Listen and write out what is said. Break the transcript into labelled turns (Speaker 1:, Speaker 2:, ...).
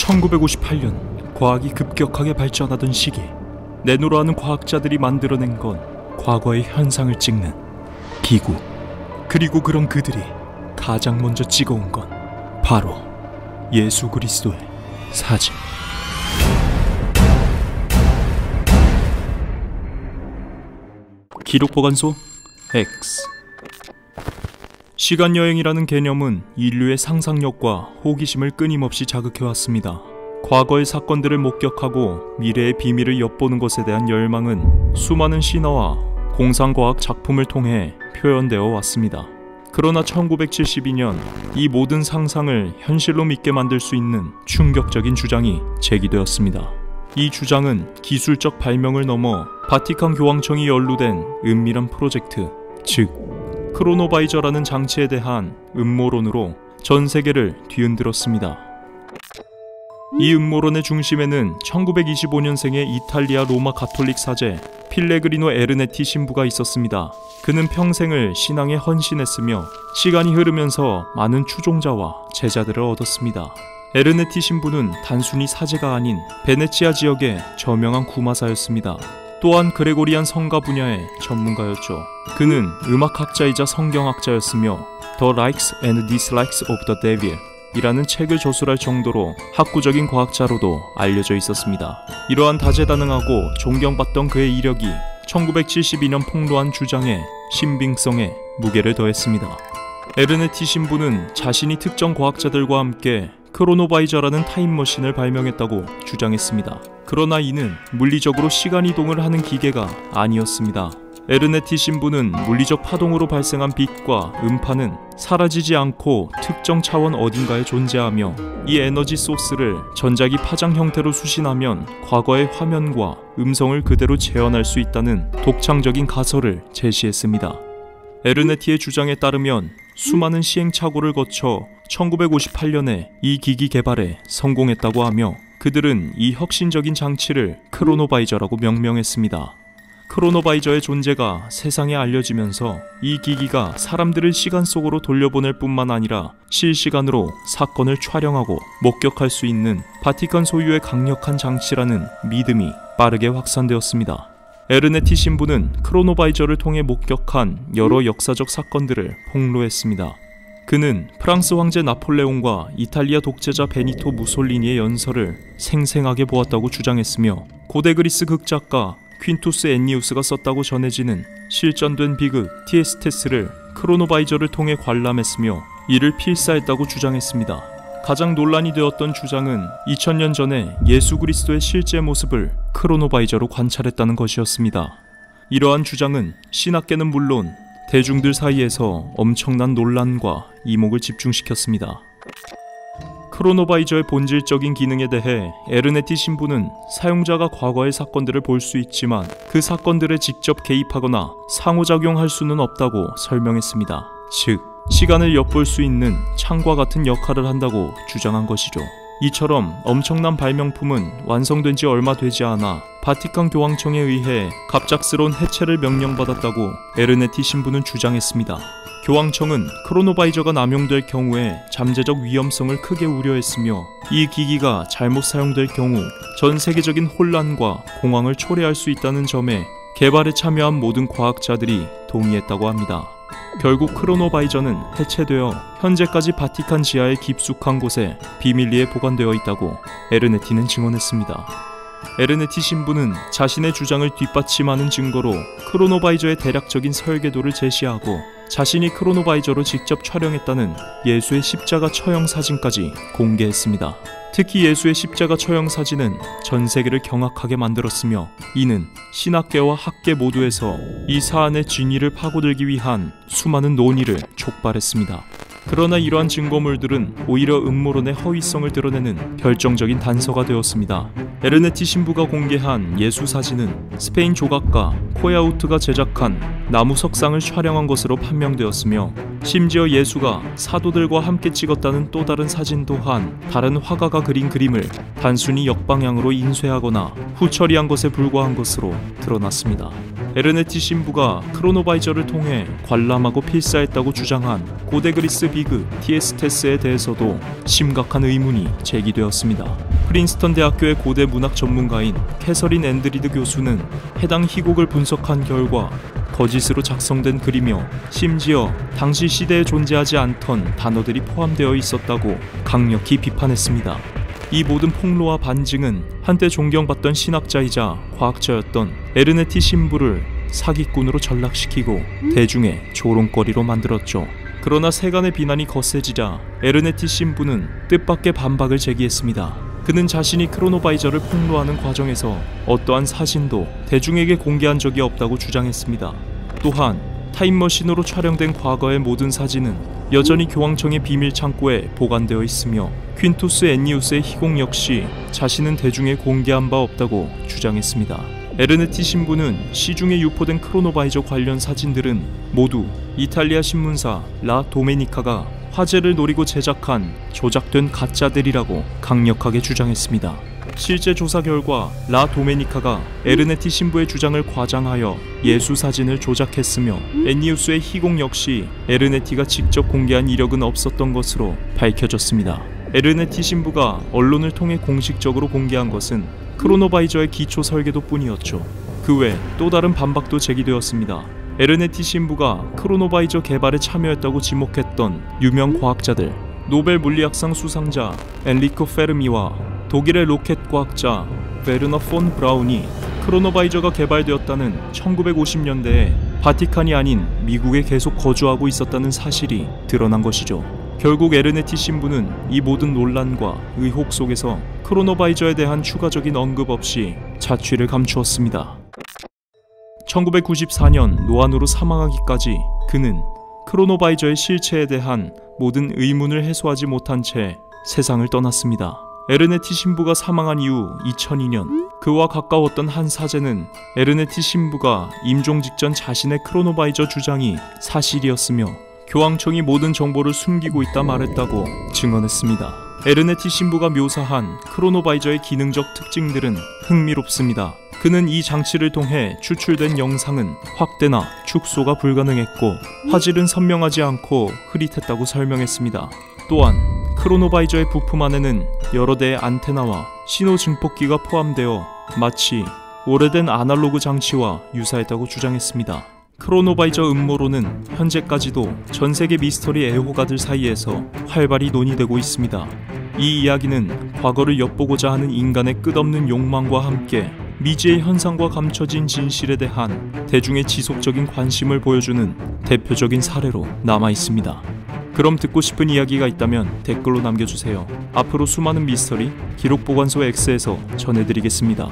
Speaker 1: 1958년 과학이 급격하게 발전하던 시기, 네노라는 과학자들이 만들어낸 건 과거의 현상을 찍는 기구. 그리고 그런 그들이 가장 먼저 찍어온 건 바로 예수 그리스도의 사진. 기록보관소 X. 시간여행이라는 개념은 인류의 상상력과 호기심을 끊임없이 자극해왔습니다. 과거의 사건들을 목격하고 미래의 비밀을 엿보는 것에 대한 열망은 수많은 신화와 공상과학 작품을 통해 표현되어 왔습니다. 그러나 1972년 이 모든 상상을 현실로 믿게 만들 수 있는 충격적인 주장이 제기되었습니다. 이 주장은 기술적 발명을 넘어 바티칸 교황청이 연루된 은밀한 프로젝트, 즉 크로노바이저라는 장치에 대한 음모론으로 전 세계를 뒤흔들었습니다. 이 음모론의 중심에는 1925년생의 이탈리아 로마 가톨릭 사제 필레그리노 에르네티 신부가 있었습니다. 그는 평생을 신앙에 헌신했으며 시간이 흐르면서 많은 추종자와 제자들을 얻었습니다. 에르네티 신부는 단순히 사제가 아닌 베네치아 지역의 저명한 구마사였습니다. 또한 그레고리안 성가 분야의 전문가였죠. 그는 음악학자이자 성경학자였으며 The Likes and Dislikes of the Devil 이라는 책을 저술할 정도로 학구적인 과학자로도 알려져 있었습니다. 이러한 다재다능하고 존경받던 그의 이력이 1972년 폭로한 주장에 신빙성에 무게를 더했습니다. 에르네티 신부는 자신이 특정 과학자들과 함께 크로노바이저라는 타임머신을 발명했다고 주장했습니다. 그러나 이는 물리적으로 시간이동을 하는 기계가 아니었습니다. 에르네티 신부는 물리적 파동으로 발생한 빛과 음파는 사라지지 않고 특정 차원 어딘가에 존재하며 이 에너지 소스를 전자기 파장 형태로 수신하면 과거의 화면과 음성을 그대로 재현할 수 있다는 독창적인 가설을 제시했습니다. 에르네티의 주장에 따르면 수많은 시행착오를 거쳐 1958년에 이 기기 개발에 성공했다고 하며 그들은 이 혁신적인 장치를 크로노바이저라고 명명했습니다. 크로노바이저의 존재가 세상에 알려지면서 이 기기가 사람들을 시간 속으로 돌려보낼 뿐만 아니라 실시간으로 사건을 촬영하고 목격할 수 있는 바티칸 소유의 강력한 장치라는 믿음이 빠르게 확산되었습니다. 에르네티 신부는 크로노바이저를 통해 목격한 여러 역사적 사건들을 폭로했습니다. 그는 프랑스 황제 나폴레옹과 이탈리아 독재자 베니토 무솔리니의 연설을 생생하게 보았다고 주장했으며 고대 그리스 극작가 퀸투스 엔니우스가 썼다고 전해지는 실전된 비극 티에스테스를 크로노바이저를 통해 관람했으며 이를 필사했다고 주장했습니다. 가장 논란이 되었던 주장은 2000년 전에 예수 그리스도의 실제 모습을 크로노바이저로 관찰했다는 것이었습니다. 이러한 주장은 신학계는 물론 대중들 사이에서 엄청난 논란과 이목을 집중시켰습니다. 크로노바이저의 본질적인 기능에 대해 에르네티 신부는 사용자가 과거의 사건들을 볼 수 있지만 그 사건들에 직접 개입하거나 상호작용할 수는 없다고 설명했습니다. 즉, 시간을 엿볼 수 있는 창과 같은 역할을 한다고 주장한 것이죠. 이처럼 엄청난 발명품은 완성된 지 얼마 되지 않아 바티칸 교황청에 의해 갑작스러운 해체를 명령받았다고 에르네티 신부는 주장했습니다. 교황청은 크로노바이저가 남용될 경우에 잠재적 위험성을 크게 우려했으며 이 기기가 잘못 사용될 경우 전 세계적인 혼란과 공황을 초래할 수 있다는 점에 개발에 참여한 모든 과학자들이 동의했다고 합니다. 결국 크로노바이저는 해체되어 현재까지 바티칸 지하의 깊숙한 곳에 비밀리에 보관되어 있다고 에르네티는 증언했습니다. 에르네티 신부는 자신의 주장을 뒷받침하는 증거로 크로노바이저의 대략적인 설계도를 제시하고 자신이 크로노바이저로 직접 촬영했다는 예수의 십자가 처형 사진까지 공개했습니다. 특히 예수의 십자가 처형 사진은 전 세계를 경악하게 만들었으며 이는 신학계와 학계 모두에서 이 사안의 진위를 파고들기 위한 수많은 논의를 촉발했습니다. 그러나 이러한 증거물들은 오히려 음모론의 허위성을 드러내는 결정적인 단서가 되었습니다. 에르네티 신부가 공개한 예수 사진은 스페인 조각가 코야우트가 제작한 나무 석상을 촬영한 것으로 판명되었으며 심지어 예수가 사도들과 함께 찍었다는 또 다른 사진 또한 다른 화가가 그린 그림을 단순히 역방향으로 인쇄하거나 후처리한 것에 불과한 것으로 드러났습니다. 에르네티 신부가 크로노바이저를 통해 관람하고 필사했다고 주장한 고대 그리스 비극 티에스테스에 대해서도 심각한 의문이 제기되었습니다. 프린스턴 대학교의 고대 문학 전문가인 캐서린 앤드리드 교수는 해당 희곡을 분석한 결과 거짓으로 작성된 글이며 심지어 당시 시대에 존재하지 않던 단어들이 포함되어 있었다고 강력히 비판했습니다. 이 모든 폭로와 반증은 한때 존경받던 신학자이자 과학자였던 에르네티 신부를 사기꾼으로 전락시키고 대중의 조롱거리로 만들었죠. 그러나 세간의 비난이 거세지자 에르네티 신부는 뜻밖의 반박을 제기했습니다. 그는 자신이 크로노바이저를 폭로하는 과정에서 어떠한 사진도 대중에게 공개한 적이 없다고 주장했습니다. 또한 타임머신으로 촬영된 과거의 모든 사진은 여전히 교황청의 비밀 창고에 보관되어 있으며 퀸투스 애니우스의 희곡 역시 자신은 대중에 공개한 바 없다고 주장했습니다. 에르네티 신부는 시중에 유포된 크로노바이저 관련 사진들은 모두 이탈리아 신문사 라 도메니카가 화제를 노리고 제작한 조작된 가짜들이라고 강력하게 주장했습니다. 실제 조사 결과 라 도메니카가 에르네티 신부의 주장을 과장하여 예수 사진을 조작했으며 애니우스의 희곡 역시 에르네티가 직접 공개한 이력은 없었던 것으로 밝혀졌습니다. 에르네티 신부가 언론을 통해 공식적으로 공개한 것은 크로노바이저의 기초 설계도 뿐이었죠. 그 외 또 다른 반박도 제기되었습니다. 에르네티 신부가 크로노바이저 개발에 참여했다고 지목했던 유명 과학자들, 노벨 물리학상 수상자 엔리코 페르미와 독일의 로켓 과학자 베르너 폰 브라운이 크로노바이저가 개발되었다는 1950년대에 바티칸이 아닌 미국에 계속 거주하고 있었다는 사실이 드러난 것이죠. 결국 에르네티 신부는 이 모든 논란과 의혹 속에서 크로노바이저에 대한 추가적인 언급 없이 자취를 감추었습니다. 1994년 노안으로 사망하기까지 그는 크로노바이저의 실체에 대한 모든 의문을 해소하지 못한 채 세상을 떠났습니다. 에르네티 신부가 사망한 이후 2002년 그와 가까웠던 한 사제는 에르네티 신부가 임종 직전 자신의 크로노바이저 주장이 사실이었으며 교황청이 모든 정보를 숨기고 있다 말했다고 증언했습니다. 에르네티 신부가 묘사한 크로노바이저의 기능적 특징들은 흥미롭습니다. 그는 이 장치를 통해 추출된 영상은 확대나 축소가 불가능했고 화질은 선명하지 않고 흐릿했다고 설명했습니다. 또한 크로노바이저의 부품 안에는 여러 대의 안테나와 신호 증폭기가 포함되어 마치 오래된 아날로그 장치와 유사했다고 주장했습니다. 크로노바이저 음모론은 현재까지도 전세계 미스터리 애호가들 사이에서 활발히 논의되고 있습니다. 이 이야기는 과거를 엿보고자 하는 인간의 끝없는 욕망과 함께 미지의 현상과 감춰진 진실에 대한 대중의 지속적인 관심을 보여주는 대표적인 사례로 남아 있습니다. 그럼 듣고 싶은 이야기가 있다면 댓글로 남겨주세요. 앞으로 수많은 미스터리 기록보관소 X에서 전해드리겠습니다.